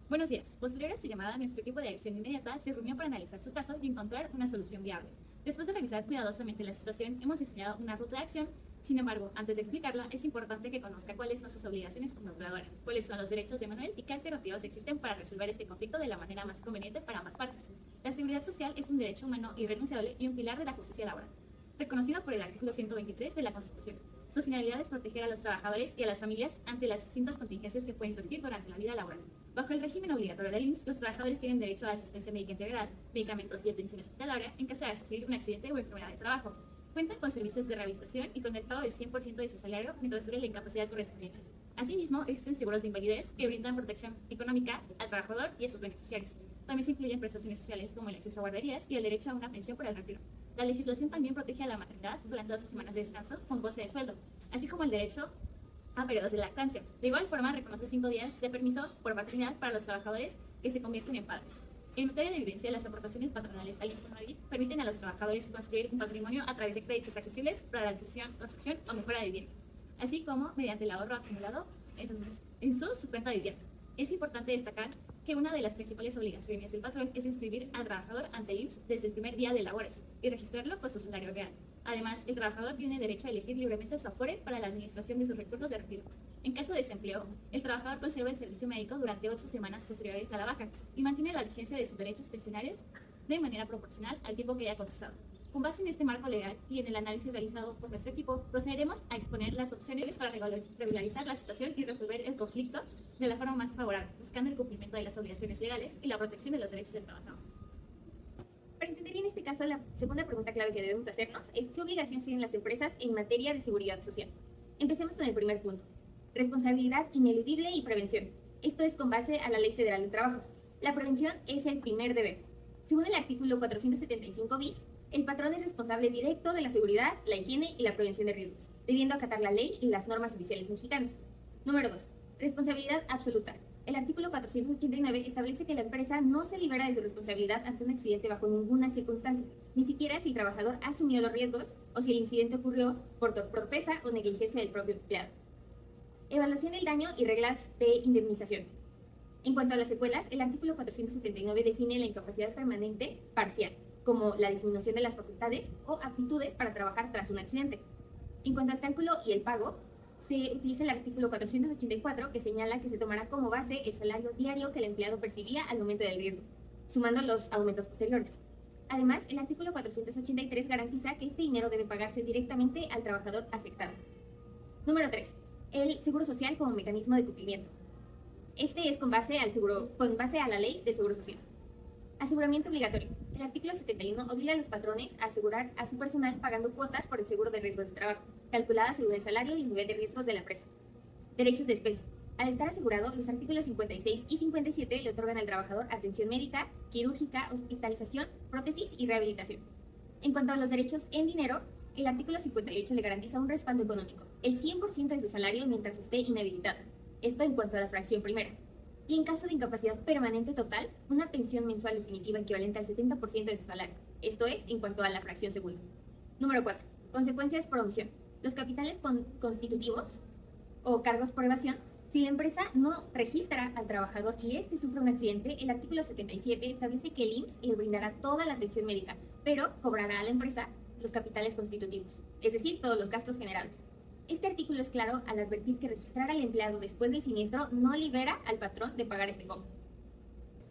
Buenos días. Posterior a su llamada, nuestro equipo de acción inmediata se reunió para analizar su caso y encontrar una solución viable. Después de revisar cuidadosamente la situación, hemos diseñado una ruta de acción. Sin embargo, antes de explicarla, es importante que conozca cuáles son sus obligaciones como empleadora, cuáles son los derechos de Manuel y qué alternativas existen para resolver este conflicto de la manera más conveniente para ambas partes. La seguridad social es un derecho humano irrenunciable y un pilar de la justicia laboral, reconocido por el artículo 123 de la Constitución. Su finalidad es proteger a los trabajadores y a las familias ante las distintas contingencias que pueden surgir durante la vida laboral. Bajo el régimen obligatorio del IMSS, los trabajadores tienen derecho a asistencia médica integral, medicamentos y atención hospitalaria en caso de sufrir un accidente o enfermedad de trabajo. Cuentan con servicios de rehabilitación y con el pago del 100% de su salario mientras dure la incapacidad correspondiente. Asimismo, existen seguros de invalidez que brindan protección económica al trabajador y a sus beneficiarios. También se incluyen prestaciones sociales como el acceso a guarderías y el derecho a una pensión por el retiro. La legislación también protege a la maternidad durante 12 semanas de descanso con goce de sueldo, así como el derecho a periodos de lactancia. De igual forma, reconoce 5 días de permiso por maternidad para los trabajadores que se convierten en padres. En materia de vivencia, las aportaciones patronales al Infonavit permiten a los trabajadores construir un patrimonio a través de créditos accesibles para la adquisición, construcción o mejora de vivienda, así como mediante el ahorro acumulado en su cuenta de vivienda. Es importante destacar que una de las principales obligaciones del patrón es inscribir al trabajador ante el IMSS desde el primer día de labores y registrarlo con su salario real. Además, el trabajador tiene derecho a elegir libremente su afore para la administración de sus recursos de retiro. En caso de desempleo, el trabajador conserva el servicio médico durante 8 semanas posteriores a la baja y mantiene la vigencia de sus derechos pensionarios de manera proporcional al tiempo que haya cotizado. Con base en este marco legal y en el análisis realizado por nuestro equipo, procederemos a exponer las opciones para regularizar la situación y resolver el conflicto de la forma más favorable, buscando el cumplimiento de las obligaciones legales y la protección de los derechos del trabajador. Para entender en este caso, la segunda pregunta clave que debemos hacernos es ¿qué obligaciones tienen las empresas en materia de seguridad social? Empecemos con el primer punto. Responsabilidad ineludible y prevención. Esto es con base a la Ley Federal del Trabajo. La prevención es el primer deber. Según el artículo 475 bis, el patrón es responsable directo de la seguridad, la higiene y la prevención de riesgos, debiendo acatar la ley y las normas oficiales mexicanas. Número 2. Responsabilidad absoluta. El artículo 489 establece que la empresa no se libera de su responsabilidad ante un accidente bajo ninguna circunstancia, ni siquiera si el trabajador asumió los riesgos o si el incidente ocurrió por torpeza o negligencia del propio empleado. Evaluación del daño y reglas de indemnización. En cuanto a las secuelas, el artículo 479 define la incapacidad permanente parcial, como la disminución de las facultades o aptitudes para trabajar tras un accidente. En cuanto al cálculo y el pago, se utiliza el artículo 484 que señala que se tomará como base el salario diario que el empleado percibía al momento del riesgo, sumando los aumentos posteriores. Además, el artículo 483 garantiza que este dinero debe pagarse directamente al trabajador afectado. Número 3. El seguro social como mecanismo de cumplimiento. Este es con base a la ley del seguro social. Aseguramiento obligatorio. El artículo 71 obliga a los patrones a asegurar a su personal pagando cuotas por el seguro de riesgos de trabajo, calculadas según el salario y el nivel de riesgos de la empresa. Derechos de especie. Al estar asegurado, los artículos 56 y 57 le otorgan al trabajador atención médica, quirúrgica, hospitalización, prótesis y rehabilitación. En cuanto a los derechos en dinero, el artículo 58 le garantiza un respaldo económico, el 100% de su salario mientras esté inhabilitado. Esto en cuanto a la fracción primera. Y en caso de incapacidad permanente total, una pensión mensual definitiva equivalente al 70% de su salario. Esto es en cuanto a la fracción segunda. Número 4. Consecuencias por omisión. Los capitales constitutivos o cargos por evasión. Si la empresa no registra al trabajador y éste sufre un accidente, el artículo 77 establece que el IMSS le brindará toda la atención médica, pero cobrará a la empresa los capitales constitutivos, es decir, todos los gastos generados. Este artículo es claro al advertir que registrar al empleado después del siniestro no libera al patrón de pagar este cobro.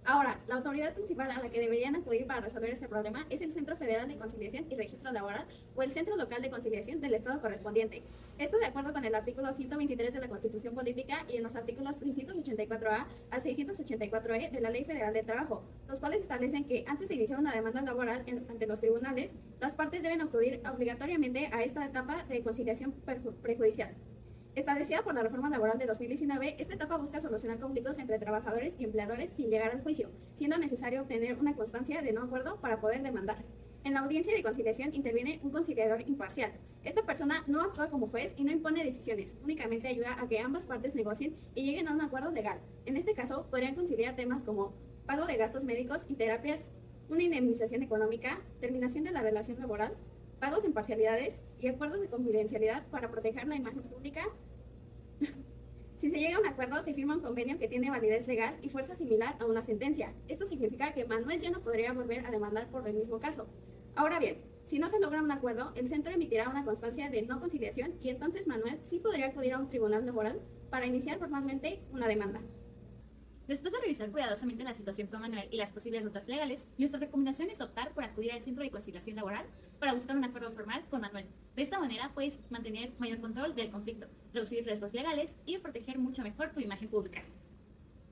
Ahora, la autoridad principal a la que deberían acudir para resolver este problema es el Centro Federal de Conciliación y Registro Laboral o el Centro Local de Conciliación del Estado correspondiente. Esto de acuerdo con el artículo 123 de la Constitución Política y en los artículos 684A al 684E de la Ley Federal del Trabajo, los cuales establecen que antes de iniciar una demanda laboral ante los tribunales, las partes deben acudir obligatoriamente a esta etapa de conciliación prejudicial. Establecida por la reforma laboral de 2019, esta etapa busca solucionar conflictos entre trabajadores y empleadores sin llegar al juicio, siendo necesario obtener una constancia de no acuerdo para poder demandar. En la audiencia de conciliación interviene un conciliador imparcial. Esta persona no actúa como juez y no impone decisiones, únicamente ayuda a que ambas partes negocien y lleguen a un acuerdo legal. En este caso, podrían conciliar temas como pago de gastos médicos y terapias, una indemnización económica, terminación de la relación laboral, pagos en parcialidades y acuerdos de confidencialidad para proteger la imagen pública Si se llega a un acuerdo, se firma un convenio que tiene validez legal y fuerza similar a una sentencia. Esto significa que Manuel ya no podría volver a demandar por el mismo caso. Ahora bien, si no se logra un acuerdo, el centro emitirá una constancia de no conciliación y entonces Manuel sí podría acudir a un tribunal laboral para iniciar formalmente una demanda. Después de revisar cuidadosamente la situación con Manuel y las posibles rutas legales, nuestra recomendación es optar por acudir al Centro de Conciliación Laboral para buscar un acuerdo formal con Manuel. De esta manera puedes mantener mayor control del conflicto, reducir riesgos legales y proteger mucho mejor tu imagen pública.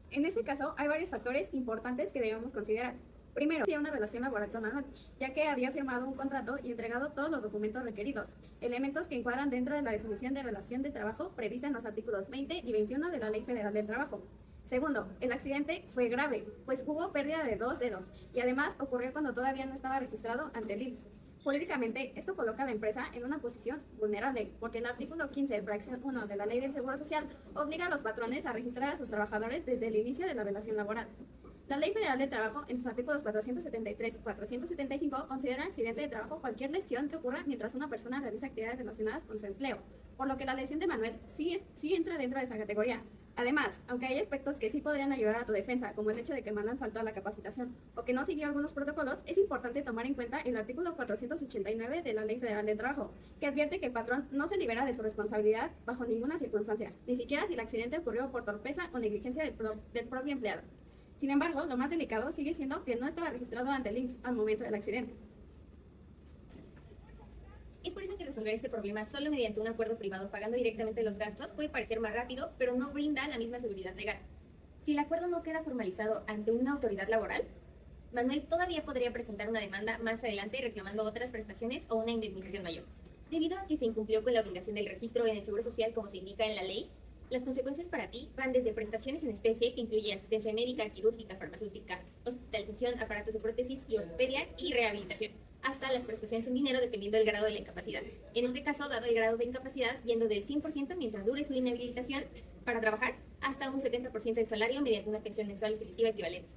En este caso, hay varios factores importantes que debemos considerar. Primero, había una relación laboral con Manuel, ya que había firmado un contrato y entregado todos los documentos requeridos, elementos que encuadran dentro de la definición de relación de trabajo prevista en los artículos 20 y 21 de la Ley Federal del Trabajo. Segundo, el accidente fue grave, pues hubo pérdida de 2 dedos y además ocurrió cuando todavía no estaba registrado ante el IMSS. Jurídicamente, esto coloca a la empresa en una posición vulnerable, porque el artículo 15, fracción 1 de la Ley del Seguro Social obliga a los patrones a registrar a sus trabajadores desde el inicio de la relación laboral. La Ley Federal del Trabajo, en sus artículos 473 y 475, considera accidente de trabajo cualquier lesión que ocurra mientras una persona realiza actividades relacionadas con su empleo, por lo que la lesión de Manuel sí entra dentro de esa categoría. Además, aunque hay aspectos que sí podrían ayudar a tu defensa, como el hecho de que Manuel faltó a la capacitación o que no siguió algunos protocolos, es importante tomar en cuenta el artículo 489 de la Ley Federal del Trabajo, que advierte que el patrón no se libera de su responsabilidad bajo ninguna circunstancia, ni siquiera si el accidente ocurrió por torpeza o negligencia del propio empleado. Sin embargo, lo más delicado sigue siendo que no estaba registrado ante el IMSS al momento del accidente. Es por eso que resolver este problema solo mediante un acuerdo privado pagando directamente los gastos puede parecer más rápido, pero no brinda la misma seguridad legal. Si el acuerdo no queda formalizado ante una autoridad laboral, Manuel todavía podría presentar una demanda más adelante reclamando otras prestaciones o una indemnización mayor. Debido a que se incumplió con la obligación del registro en el Seguro Social como se indica en la ley, las consecuencias para ti van desde prestaciones en especie, que incluye asistencia médica, quirúrgica, farmacéutica, hospitalización, aparatos de prótesis y ortopedia y rehabilitación, hasta las prestaciones en dinero dependiendo del grado de la incapacidad. En este caso, dado el grado de incapacidad, yendo del 100% mientras dure su inhabilitación para trabajar, hasta un 70% del salario mediante una pensión mensual efectiva equivalente.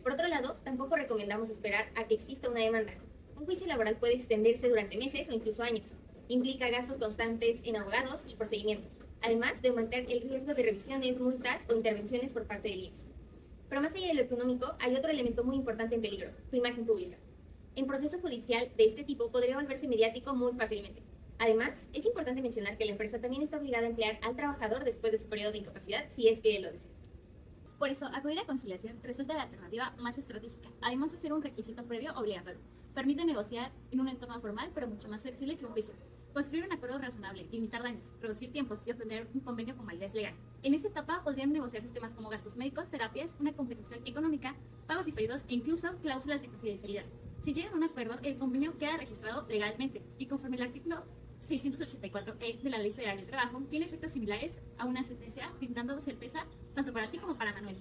Por otro lado, tampoco recomendamos esperar a que exista una demanda. Un juicio laboral puede extenderse durante meses o incluso años. Implica gastos constantes en abogados y procedimientos, además de aumentar el riesgo de revisiones, multas o intervenciones por parte del IMSS. Pero más allá de lo económico, hay otro elemento muy importante en peligro: tu imagen pública. En proceso judicial de este tipo podría volverse mediático muy fácilmente. Además, es importante mencionar que la empresa también está obligada a emplear al trabajador después de su periodo de incapacidad, si es que él lo desea. Por eso, acudir a conciliación resulta la alternativa más estratégica, además de ser un requisito previo obligatorio. Permite negociar en un entorno formal, pero mucho más flexible que un juicio. Construir un acuerdo razonable, limitar daños, reducir tiempos y obtener un convenio con validez legal. En esta etapa podrían negociarse temas como gastos médicos, terapias, una compensación económica, pagos diferidos e incluso cláusulas de confidencialidad. Si llegan a un acuerdo, el convenio queda registrado legalmente y conforme al artículo 684E de la Ley Federal del Trabajo, tiene efectos similares a una sentencia, brindando certeza tanto para ti como para Manuel.